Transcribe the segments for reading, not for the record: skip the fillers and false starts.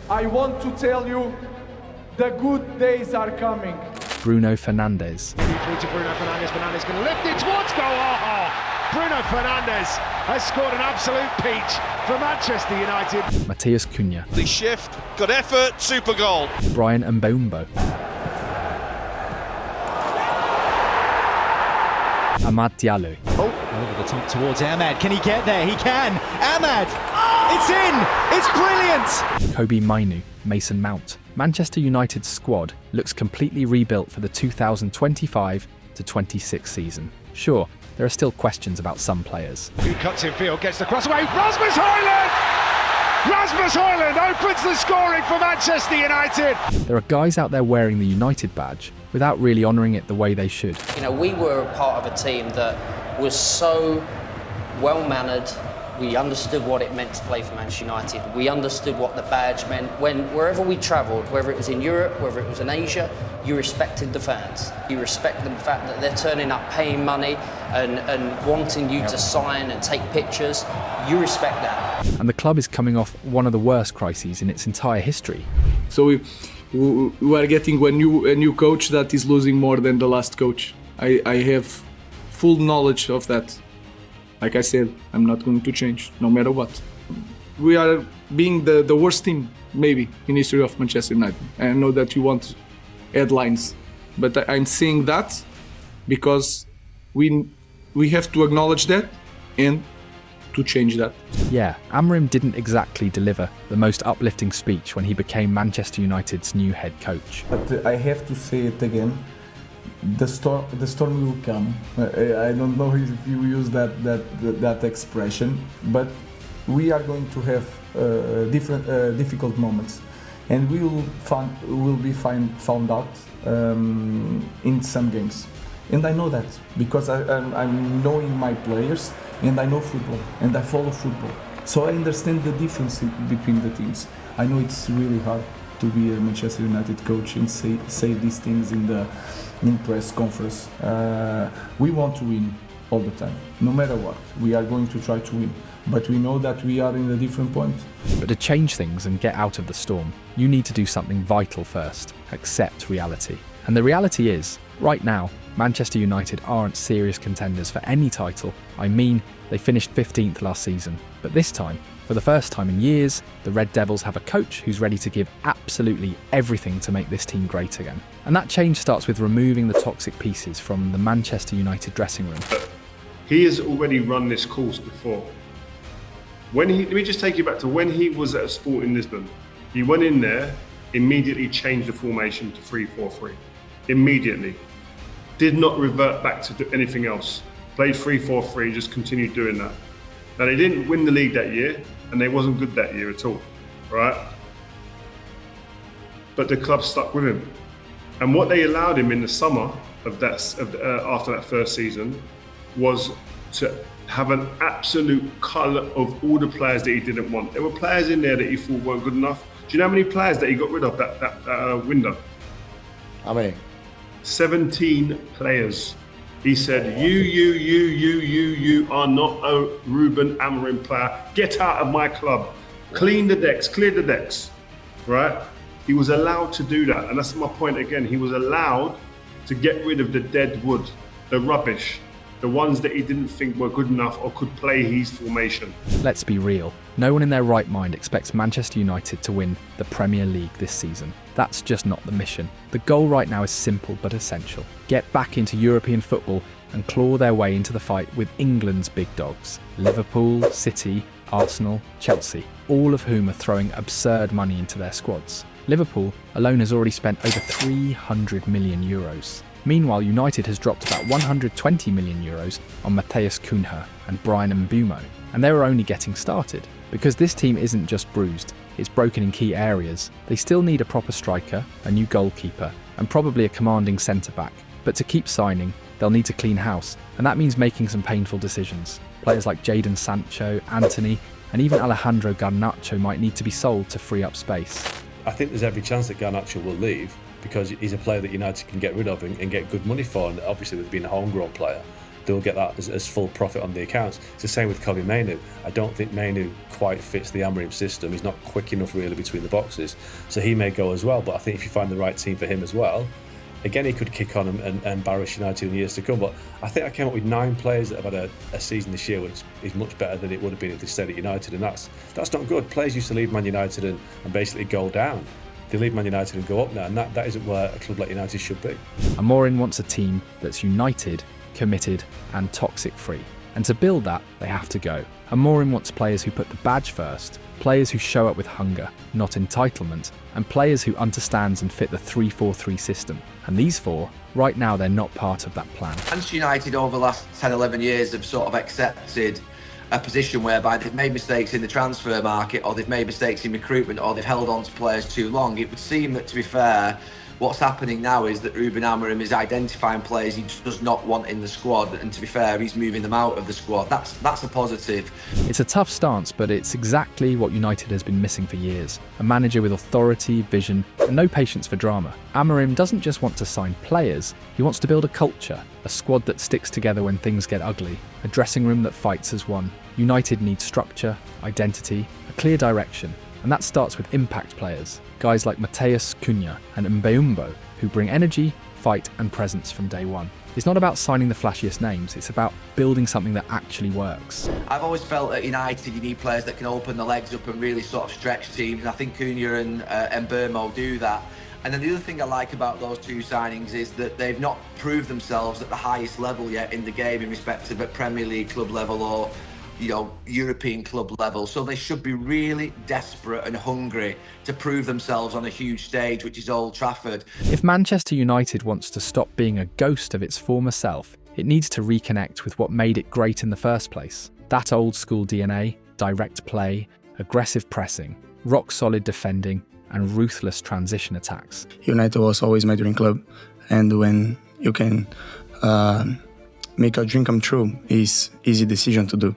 I want to tell you, the good days are coming. Bruno Fernandes. Through to Bruno Fernandes. Fernandes going to lift it towards goal. Bruno Fernandes has scored an absolute peach for Manchester United. Matheus Cunha. The shift, good effort, super goal. Bryan Mbeumo. Amad Diallo. Over the top towards Ahmed. Can he get there? He can. Ahmed! It's in! It's brilliant! Kobe Mainu. Mason Mount. Manchester United's squad looks completely rebuilt for the 2025-26 season. Sure, there are still questions about some players. He cuts in field, gets the cross away. Rasmus Højlund! Rasmus Højlund opens the scoring for Manchester United. There are guys out there wearing the United badge without really honouring it the way they should. You know, we were a part of a team that was so well-mannered. We understood what it meant to play for Manchester United. We understood what the badge meant. Wherever we travelled, whether it was in Europe, whether it was in Asia, you respected the fans. You respected the fact that they're turning up, paying money and wanting you to sign and take pictures. You respect that. And the club is coming off one of the worst crises in its entire history. So we are getting a new coach that is losing more than the last coach. I have full knowledge of that. Like I said, I'm not going to change, no matter what. We are being the worst team, maybe, in history of Manchester United. I know that you want headlines, but I'm saying that because we have to acknowledge that and to change that. Yeah, Amorim didn't exactly deliver the most uplifting speech when he became Manchester United's new head coach. But I have to say it again. The storm will come. I don't know if you use that expression, but we are going to have difficult moments, and we will be found out in some games. And I know that because I'm knowing my players, and I know football, and I follow football. So I understand the difference between the teams. I know it's really hard to be a Manchester United coach and say these things in press conference. We want to win all the time, no matter what. We are going to try to win, but we know that we are in a different point. But to change things and get out of the storm, you need to do something vital first: accept reality. And the reality is, right now, Manchester United aren't serious contenders for any title. I mean, they finished 15th last season, but this time, for the first time in years, the Red Devils have a coach who's ready to give absolutely everything to make this team great again. And that change starts with removing the toxic pieces from the Manchester United dressing room. He has already run this course before. Let me just take you back to when he was at a Sport in Lisbon. He went in there, immediately changed the formation to 3-4-3. Immediately. Did not revert back to anything else. Played 3-4-3, just continued doing that. Now, they didn't win the league that year, and they wasn't good that year at all, right? But the club stuck with him. And what they allowed him in the summer after that first season was to have an absolute colour of all the players that he didn't want. There were players in there that he thought weren't good enough. Do you know how many players that he got rid of that window? How many? 17 players. He said, you are not a Ruben Amorim player. Get out of my club. Clear the decks, right? He was allowed to do that. And that's my point again. He was allowed to get rid of the dead wood, the rubbish, the ones that he didn't think were good enough or could play his formation. Let's be real. No one in their right mind expects Manchester United to win the Premier League this season. That's just not the mission. The goal right now is simple but essential. Get back into European football and claw their way into the fight with England's big dogs. Liverpool, City, Arsenal, Chelsea, all of whom are throwing absurd money into their squads. Liverpool alone has already spent over 300 million euros. Meanwhile, United has dropped about 120 million euros on Matheus Cunha and Bryan Mbeumo, and they were only getting started. Because this team isn't just bruised, it's broken in key areas. They still need a proper striker, a new goalkeeper, and probably a commanding centre-back. But to keep signing, they'll need to clean house, and that means making some painful decisions. Players like Jadon Sancho, Antony, and even Alejandro Garnacho might need to be sold to free up space. I think there's every chance that Garnacho will leave because he's a player that United can get rid of and get good money for, and obviously with being a homegrown player, they'll get that as full profit on the accounts. It's the same with Kobbie Mainoo. I don't think Mainoo quite fits the Amorim system. He's not quick enough really between the boxes, so he may go as well. But I think if you find the right team for him as well, again, he could kick on and embarrass United in years to come. But I think I came up with 9 players that have had a season this year which is much better than it would have been if they stayed at United, and that's not good. Players used to leave Man United and basically go down. They leave Man United and go up now, and that isn't where a club like United should be. Amorim wants a team that's united, committed and toxic-free. And to build that, they have to go. Amorim wants players who put the badge first, players who show up with hunger, not entitlement, and players who understands and fit the 3-4-3 system. And these 4, right now, they're not part of that plan. Manchester United over the last 10, 11 years have sort of accepted a position whereby they've made mistakes in the transfer market, or they've made mistakes in recruitment, or they've held on to players too long. It would seem that, to be fair, what's happening now is that Ruben Amorim is identifying players he does not want in the squad, and to be fair, he's moving them out of the squad. That's a positive. It's a tough stance, but it's exactly what United has been missing for years. A manager with authority, vision, and no patience for drama. Amorim doesn't just want to sign players, he wants to build a culture, a squad that sticks together when things get ugly, a dressing room that fights as one. United needs structure, identity, a clear direction, and that starts with impact players. Guys like Matheus Cunha and Mbeumo, who bring energy, fight and presence from day one. It's not about signing the flashiest names, it's about building something that actually works. I've always felt at United you need players that can open the legs up and really sort of stretch teams, and I think Cunha and Mbeumo do that. And then the other thing I like about those 2 signings is that they've not proved themselves at the highest level yet in the game in respect of at Premier League club level or European club level. So they should be really desperate and hungry to prove themselves on a huge stage, which is Old Trafford. If Manchester United wants to stop being a ghost of its former self, it needs to reconnect with what made it great in the first place. That old school DNA, direct play, aggressive pressing, rock solid defending, and ruthless transition attacks. United was always my dream club, and when you can make a dream come true, is easy decision to do.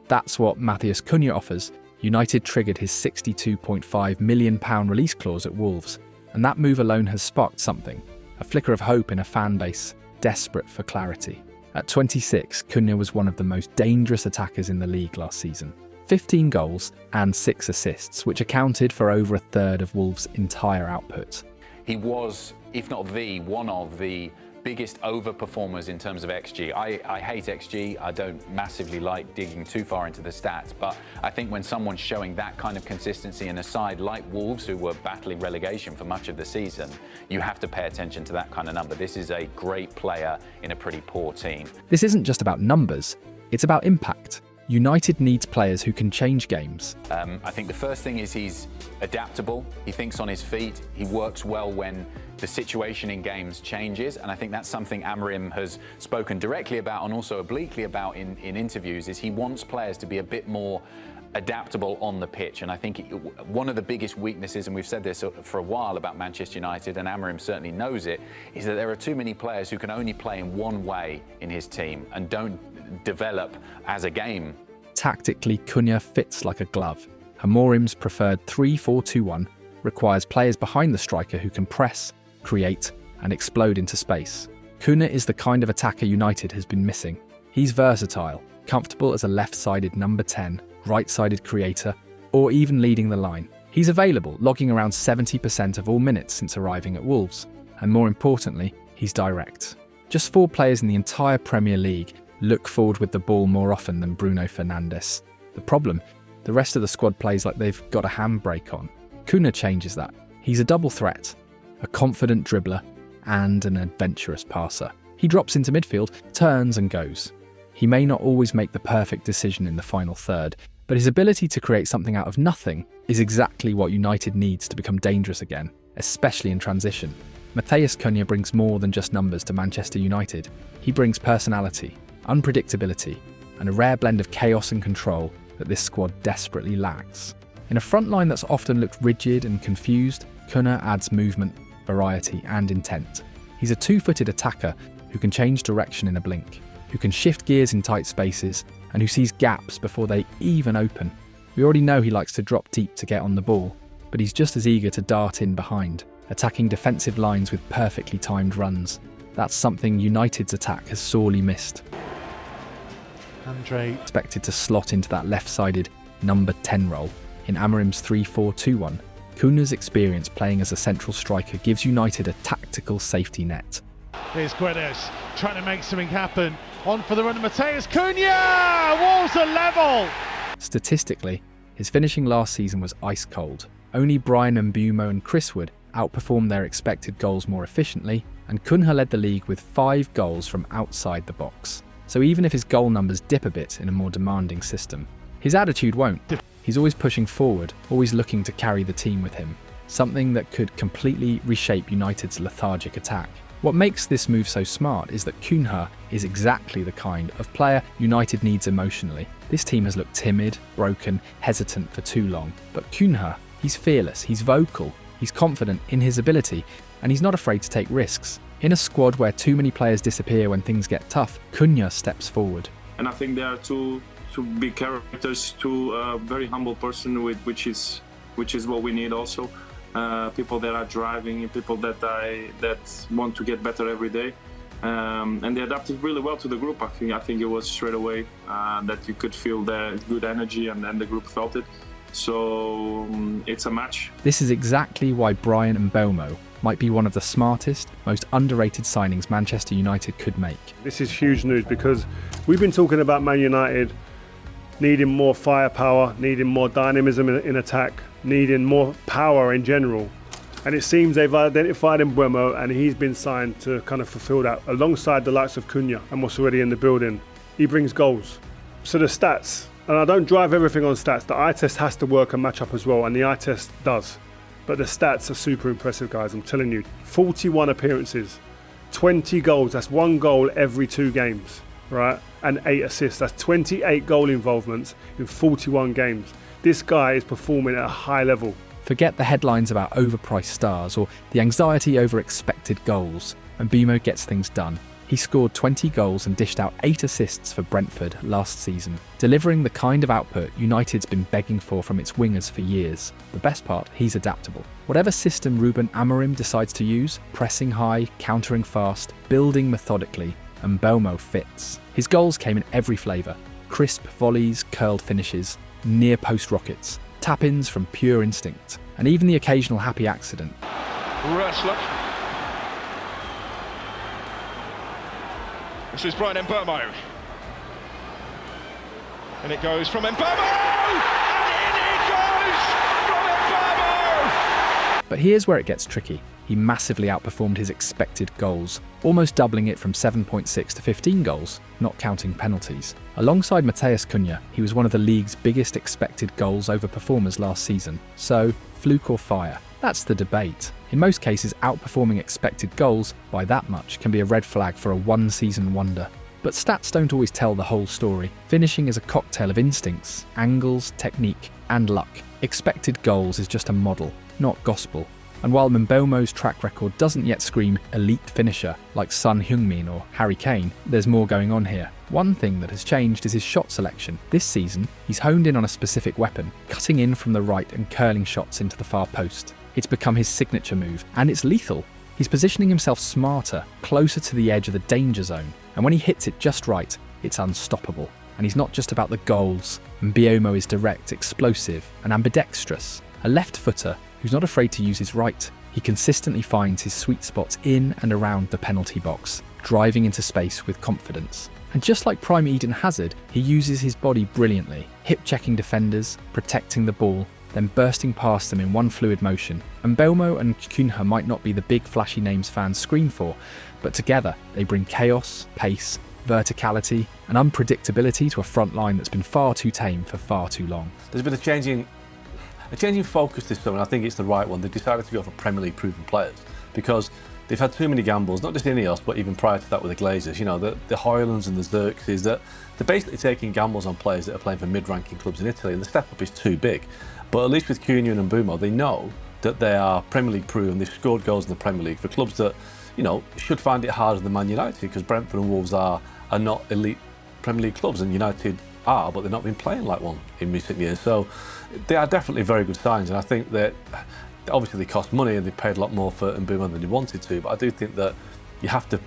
That's what Matheus Cunha offers. United triggered his £62.5 million release clause at Wolves, and that move alone has sparked something, a flicker of hope in a fan base desperate for clarity. At 26, Cunha was one of the most dangerous attackers in the league last season. 15 goals and 6 assists, which accounted for over a third of Wolves' entire output. He was, if not one of the biggest overperformers in terms of XG. I hate XG. I don't massively like digging too far into the stats, but I think when someone's showing that kind of consistency in a side like Wolves, who were battling relegation for much of the season, you have to pay attention to that kind of number. This is a great player in a pretty poor team. This isn't just about numbers, it's about impact. United needs players who can change games. I think the first thing is he's adaptable, he thinks on his feet, he works well when the situation in games changes, and I think that's something Amorim has spoken directly about and also obliquely about in interviews, is he wants players to be a bit more adaptable on the pitch. And I think one of the biggest weaknesses, and we've said this for a while about Manchester United, and Amorim certainly knows it, is that there are too many players who can only play in one way in his team and don't develop as a game. Tactically, Cunha fits like a glove. Amorim's preferred 3-4-2-1 requires players behind the striker who can press, create, and explode into space. Cunha is the kind of attacker United has been missing. He's versatile, comfortable as a left-sided number 10, right-sided creator, or even leading the line. He's available, logging around 70% of all minutes since arriving at Wolves. And more importantly, he's direct. Just 4 players in the entire Premier League look forward with the ball more often than Bruno Fernandes. The problem? The rest of the squad plays like they've got a handbrake on. Cunha changes that. He's a double threat, a confident dribbler, and an adventurous passer. He drops into midfield, turns and goes. He may not always make the perfect decision in the final third, but his ability to create something out of nothing is exactly what United needs to become dangerous again, especially in transition. Matheus Cunha brings more than just numbers to Manchester United. He brings personality, unpredictability, and a rare blend of chaos and control that this squad desperately lacks. In a front line that's often looked rigid and confused, Cunha adds movement, variety, and intent. He's a 2-footed attacker who can change direction in a blink, who can shift gears in tight spaces, and who sees gaps before they even open. We already know he likes to drop deep to get on the ball, but he's just as eager to dart in behind, attacking defensive lines with perfectly timed runs. That's something United's attack has sorely missed. Andre expected to slot into that left-sided number 10 role in Amorim's 3-4-2-1. Cunha's experience playing as a central striker gives United a tactical safety net. Here's Guedes trying to make something happen. On for the run of Matheus Cunha! Walls are level! Statistically, his finishing last season was ice cold. Only Bryan Mbeumo and Chris Wood outperformed their expected goals more efficiently, and Cunha led the league with 5 goals from outside the box. So even if his goal numbers dip a bit in a more demanding system, his attitude won't. He's always pushing forward, always looking to carry the team with him, something that could completely reshape United's lethargic attack. What makes this move so smart is that Cunha is exactly the kind of player United needs emotionally. This team has looked timid, broken, hesitant for too long, but Cunha, he's fearless, he's vocal, he's confident in his ability, and he's not afraid to take risks. In a squad where too many players disappear when things get tough, Cunha steps forward. And I think there are two big characters, two very humble person, which is what we need also. People that are driving, people that want to get better every day, and they adapted really well to the group. I think it was straight away that you could feel the good energy, and the group felt it. So it's a match. This is exactly why Bryan Mbeumo might be one of the smartest, most underrated signings Manchester United could make. This is huge news because we've been talking about Man United needing more firepower, needing more dynamism in attack, needing more power in general. And it seems they've identified Mbeumo, and he's been signed to kind of fulfill that alongside the likes of Cunha and what's already in the building. He brings goals. So the stats, and I don't drive everything on stats, the eye test has to work and match up as well, and the eye test does. But the stats are super impressive, guys, I'm telling you. 41 appearances, 20 goals, that's 1 goal every 2 games, right? And 8 assists, that's 28 goal involvements in 41 games. This guy is performing at a high level. Forget the headlines about overpriced stars or the anxiety over expected goals. Mbeumo gets things done. He scored 20 goals and dished out 8 assists for Brentford last season, delivering the kind of output United's been begging for from its wingers for years. The best part, he's adaptable. Whatever system Ruben Amorim decides to use, pressing high, countering fast, building methodically, Mbeumo fits. His goals came in every flavour: crisp volleys, curled finishes, near post rockets, tap-ins from pure instinct, and even the occasional happy accident. Rösler. This is Bryan Mbeumo. And it goes from Mbeumo! And in it goes from Mbeumo! But here's where it gets tricky. He massively outperformed his expected goals, almost doubling it from 7.6 to 15 goals, not counting penalties. Alongside Matheus Cunha, he was one of the league's biggest expected goals over performers last season. So, fluke or fire? That's the debate. In most cases, outperforming expected goals by that much can be a red flag for a one-season wonder. But stats don't always tell the whole story. Finishing is a cocktail of instincts, angles, technique, and luck. Expected goals is just a model, not gospel. And while Mbeumo's track record doesn't yet scream elite finisher like Son Heung-min or Harry Kane, there's more going on here. One thing that has changed is his shot selection. This season, he's honed in on a specific weapon, cutting in from the right and curling shots into the far post. It's become his signature move, and it's lethal. He's positioning himself smarter, closer to the edge of the danger zone, and when he hits it just right, it's unstoppable. And he's not just about the goals. Mbeumo is direct, explosive, and ambidextrous. A left-footer who's not afraid to use his right. He consistently finds his sweet spots in and around the penalty box, driving into space with confidence. And just like prime Eden Hazard, he uses his body brilliantly, hip-checking defenders, protecting the ball, then bursting past them in one fluid motion. Mbeumo and Cunha might not be the big flashy names fans scream for, but together they bring chaos, pace, verticality, and unpredictability to a front line that's been far too tame for far too long. There's been a change in focus this summer, and I think it's the right one. They've decided to go for Premier League proven players because they've had too many gambles, not just Ineos, but even prior to that with the Glazers. You know, the Hoylands and the Xerxes, that they're basically taking gambles on players that are playing for mid-ranking clubs in Italy, and the step up is too big. But at least with Cunha and Mbeumo, they know that they are Premier League proven. They've scored goals in the Premier League for clubs that, you know, should find it harder than Man United, because Brentford and Wolves are not elite Premier League clubs, and United are, but they've not been playing like one in recent years. So they are definitely very good signs, and I think that obviously they cost money and they paid a lot more for Mbeumo than they wanted to, but I do think that you have to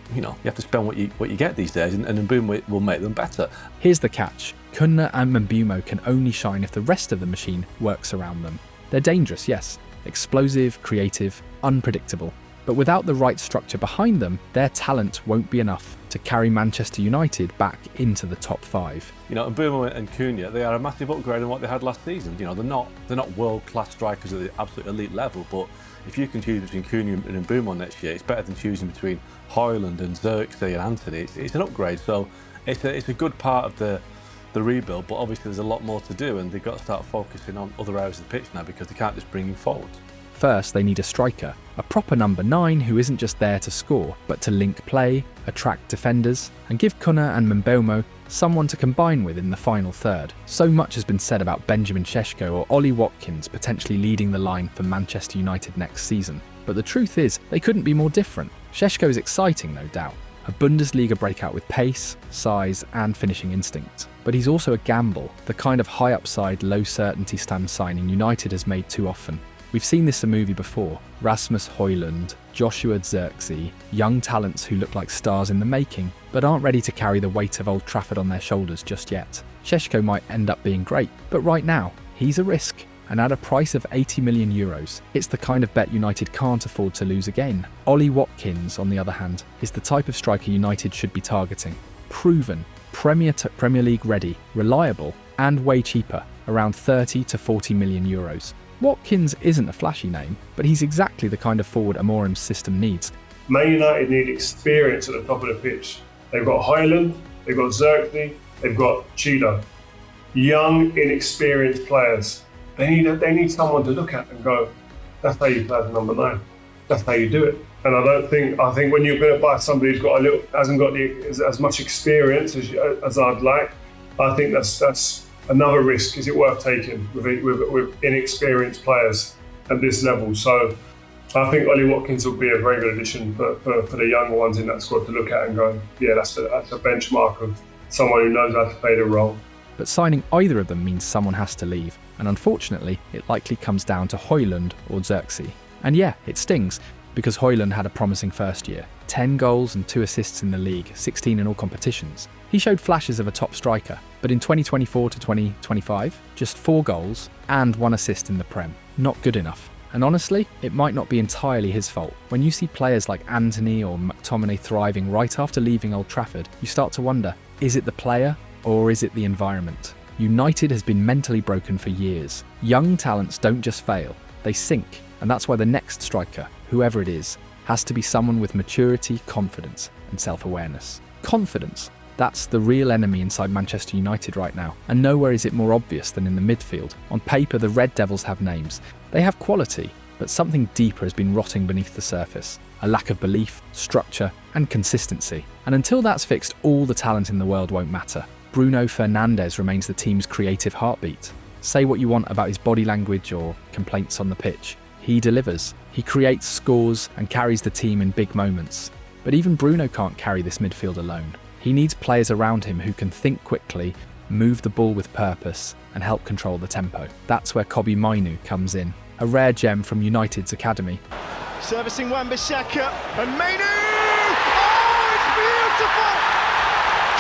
spend what you get these days, and Mbeumo will make them better. Here's the catch. Cunha and Mbeumo can only shine if the rest of the machine works around them. They're dangerous, yes. Explosive, creative, unpredictable. But without the right structure behind them, their talent won't be enough to carry Manchester United back into the top 5. Mbeumo and Cunha, they are a massive upgrade on what they had last season. They're not world-class strikers at the absolute elite level, but if you can choose between Cunha and Mbeumo next year, it's better than choosing between Højlund and Xerxes and Anthony. It's an upgrade, so it's a good part of the rebuild, but obviously there's a lot more to do, and they've got to start focusing on other areas of the pitch now, because they can't just bring him forward. First, they need a striker, a proper number 9 who isn't just there to score, but to link play, attract defenders, and give Cunha and Mbeumo someone to combine with in the final third. So much has been said about Benjamin Šeško or Ollie Watkins potentially leading the line for Manchester United next season, but the truth is, they couldn't be more different. Šeško is exciting, no doubt. A Bundesliga breakout with pace, size, and finishing instinct. But he's also a gamble, the kind of high upside, low certainty stand signing United has made too often. We've seen this in a movie before. Rasmus Højlund, Joshua Xerxes, young talents who look like stars in the making, but aren't ready to carry the weight of Old Trafford on their shoulders just yet. Šeško might end up being great, but right now, he's a risk. And at a price of €80 million, it's the kind of bet United can't afford to lose again. Ollie Watkins, on the other hand, is the type of striker United should be targeting. Proven, Premier League ready, reliable, and way cheaper, around €30 to €40 million. Watkins isn't a flashy name, but he's exactly the kind of forward Amorim's system needs. Man United need experience at the top of the pitch. They've got Højlund, they've got Xerxes, they've got Cheetah. Young, inexperienced players. They need someone to look at and go, that's how you play as a number 9. That's how you do it. And I think when you're going to buy somebody who's got hasn't got as much experience as I'd like, I think that's another risk. Is it worth taking with inexperienced players at this level? So I think Ollie Watkins will be a very good addition for the younger ones in that squad to look at and go, yeah, that's a benchmark of someone who knows how to play the role. But signing either of them means someone has to leave, and unfortunately, it likely comes down to Højlund or Xerxes. And yeah, it stings, because Højlund had a promising first year. 10 goals and 2 assists in the league, 16 in all competitions. He showed flashes of a top striker, but in 2024 to 2025, just 4 goals and 1 assist in the Prem. Not good enough. And honestly, it might not be entirely his fault. When you see players like Anthony or McTominay thriving right after leaving Old Trafford, you start to wonder, is it the player or is it the environment? United has been mentally broken for years. Young talents don't just fail, they sink. And that's why the next striker, whoever it is, has to be someone with maturity, confidence, and self-awareness. Confidence. That's the real enemy inside Manchester United right now, and nowhere is it more obvious than in the midfield. On paper, the Red Devils have names. They have quality, but something deeper has been rotting beneath the surface. A lack of belief, structure, and consistency. And until that's fixed, all the talent in the world won't matter. Bruno Fernandes remains the team's creative heartbeat. Say what you want about his body language or complaints on the pitch. He delivers. He creates, scores, and carries the team in big moments. But even Bruno can't carry this midfield alone. He needs players around him who can think quickly, move the ball with purpose, and help control the tempo. That's where Kobbie Mainoo comes in, a rare gem from United's academy. Servicing Wan-Bissaka, and Mainoo! Oh, it's beautiful!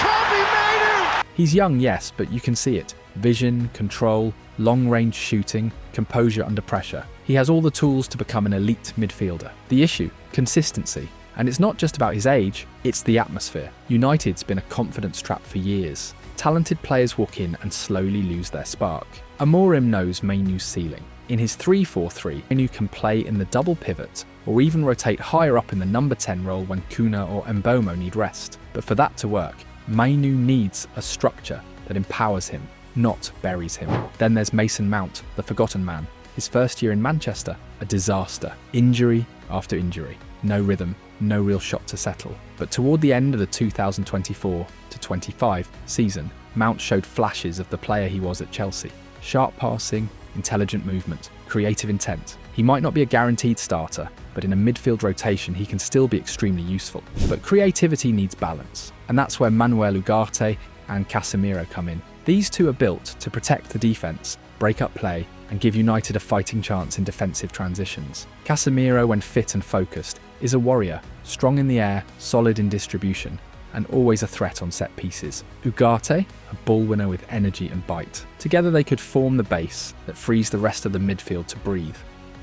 Kobbie Mainoo! He's young, yes, but you can see it. Vision, control, long-range shooting, composure under pressure. He has all the tools to become an elite midfielder. The issue? Consistency. And it's not just about his age, it's the atmosphere. United's been a confidence trap for years. Talented players walk in and slowly lose their spark. Amorim knows Mainoo's ceiling. In his 3-4-3, Mainoo can play in the double pivot, or even rotate higher up in the number 10 role when Cunha or Mbeumo need rest. But for that to work, Mainoo needs a structure that empowers him, not buries him. Then there's Mason Mount, the forgotten man. His first year in Manchester, a disaster. Injury after injury. No rhythm, no real shot to settle. But toward the end of the 2024-25 season, Mount showed flashes of the player he was at Chelsea. Sharp passing, intelligent movement, creative intent. He might not be a guaranteed starter, but in a midfield rotation he can still be extremely useful. But creativity needs balance, and that's where Manuel Ugarte and Casemiro come in. These two are built to protect the defence, break up play, and give United a fighting chance in defensive transitions. Casemiro, when fit and focused, is a warrior, strong in the air, solid in distribution, and always a threat on set pieces. Ugarte, a ball winner with energy and bite. Together they could form the base that frees the rest of the midfield to breathe.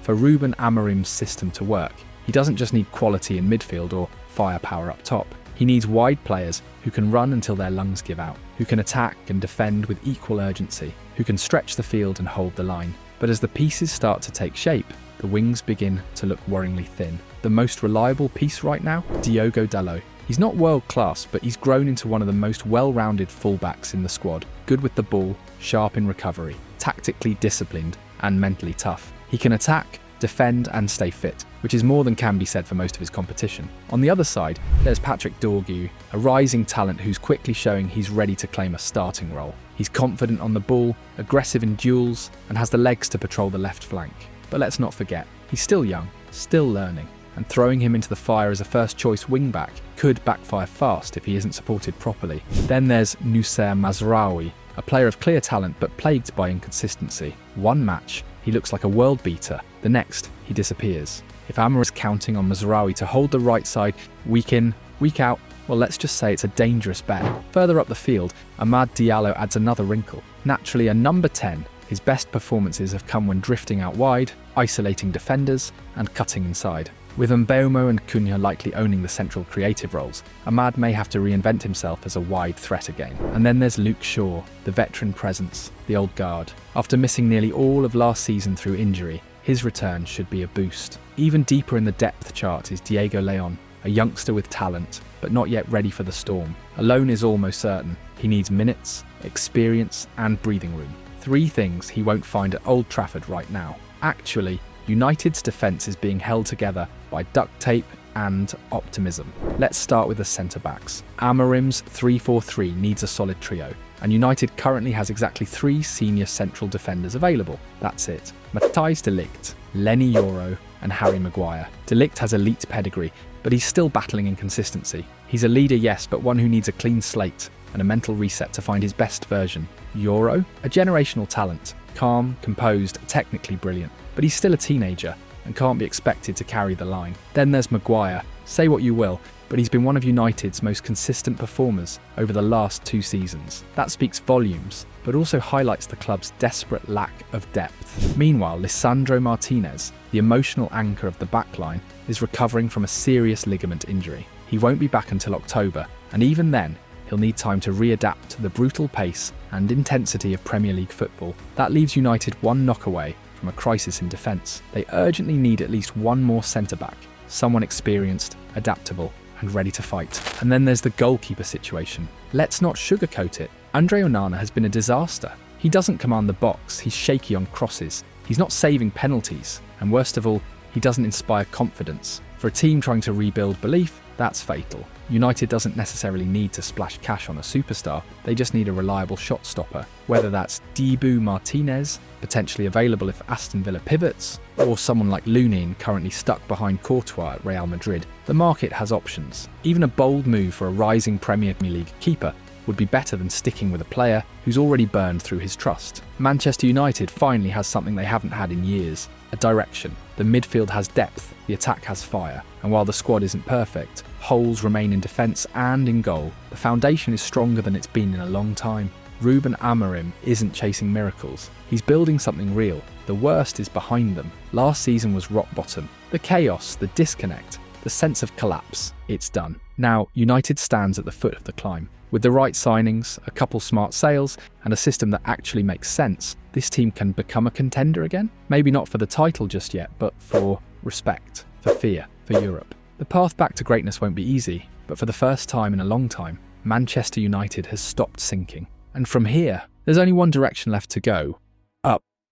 For Ruben Amorim's system to work, he doesn't just need quality in midfield or firepower up top. He needs wide players who can run until their lungs give out, who can attack and defend with equal urgency, who can stretch the field and hold the line. But as the pieces start to take shape, the wings begin to look worryingly thin. The most reliable piece right now? Diogo Dalot. He's not world class, but he's grown into one of the most well-rounded fullbacks in the squad. Good with the ball, sharp in recovery, tactically disciplined, and mentally tough. He can attack, defend and stay fit, which is more than can be said for most of his competition. On the other side, there's Patrick Dorgu, a rising talent who's quickly showing he's ready to claim a starting role. He's confident on the ball, aggressive in duels, and has the legs to patrol the left flank. But let's not forget, he's still young, still learning, and throwing him into the fire as a first-choice wing-back could backfire fast if he isn't supported properly. Then there's Noussair Mazraoui, a player of clear talent but plagued by inconsistency. One match, he looks like a world beater. The next, he disappears. If Amorim is counting on Mazraoui to hold the right side week in, week out, well, let's just say it's a dangerous bet. Further up the field, Amad Diallo adds another wrinkle. Naturally a number 10, his best performances have come when drifting out wide, isolating defenders, and cutting inside. With Mbeumo and Cunha likely owning the central creative roles, Amad may have to reinvent himself as a wide threat again. And then there's Luke Shaw, the veteran presence, the old guard. After missing nearly all of last season through injury, his return should be a boost. Even deeper in the depth chart is Diego Leon, a youngster with talent, but not yet ready for the storm. A loan is almost certain. He needs minutes, experience, and breathing room. 3 things he won't find at Old Trafford right now. Actually, United's defence is being held together by duct tape and optimism. Let's start with the centre-backs. Amorim's 3-4-3 needs a solid trio, and United currently has exactly 3 senior central defenders available. That's it. Matthijs de Ligt, Lenny Yoro, and Harry Maguire. De Ligt has elite pedigree, but he's still battling inconsistency. He's a leader, yes, but one who needs a clean slate and a mental reset to find his best version. Yoro, a generational talent, calm, composed, technically brilliant, but he's still a teenager and can't be expected to carry the line. Then there's Maguire. Say what you will, but he's been one of United's most consistent performers over the last 2 seasons. That speaks volumes, but also highlights the club's desperate lack of depth. Meanwhile, Lisandro Martinez, the emotional anchor of the backline, is recovering from a serious ligament injury. He won't be back until October, and even then, he'll need time to readapt to the brutal pace and intensity of Premier League football. That leaves United one knock away from a crisis in defence. They urgently need at least one more centre-back, someone experienced, adaptable, and ready to fight. And then there's the goalkeeper situation. Let's not sugarcoat it. Andre Onana has been a disaster. He doesn't command the box, he's shaky on crosses, he's not saving penalties, and worst of all, he doesn't inspire confidence. For a team trying to rebuild belief, that's fatal. United doesn't necessarily need to splash cash on a superstar, they just need a reliable shot stopper. Whether that's Dibu Martinez, potentially available if Aston Villa pivots, or someone like Lunin currently stuck behind Courtois at Real Madrid, the market has options. Even a bold move for a rising Premier League keeper would be better than sticking with a player who's already burned through his trust. Manchester United finally has something they haven't had in years, a direction. The midfield has depth, the attack has fire, and while the squad isn't perfect, holes remain in defence and in goal. The foundation is stronger than it's been in a long time. Ruben Amorim isn't chasing miracles, he's building something real. The worst is behind them. Last season was rock bottom. The chaos, the disconnect, the sense of collapse, it's done. Now, United stands at the foot of the climb. With the right signings, a couple smart sales, and a system that actually makes sense, this team can become a contender again? Maybe not for the title just yet, but for respect, for fear, for Europe. The path back to greatness won't be easy, but for the first time in a long time, Manchester United has stopped sinking. And from here, there's only one direction left to go,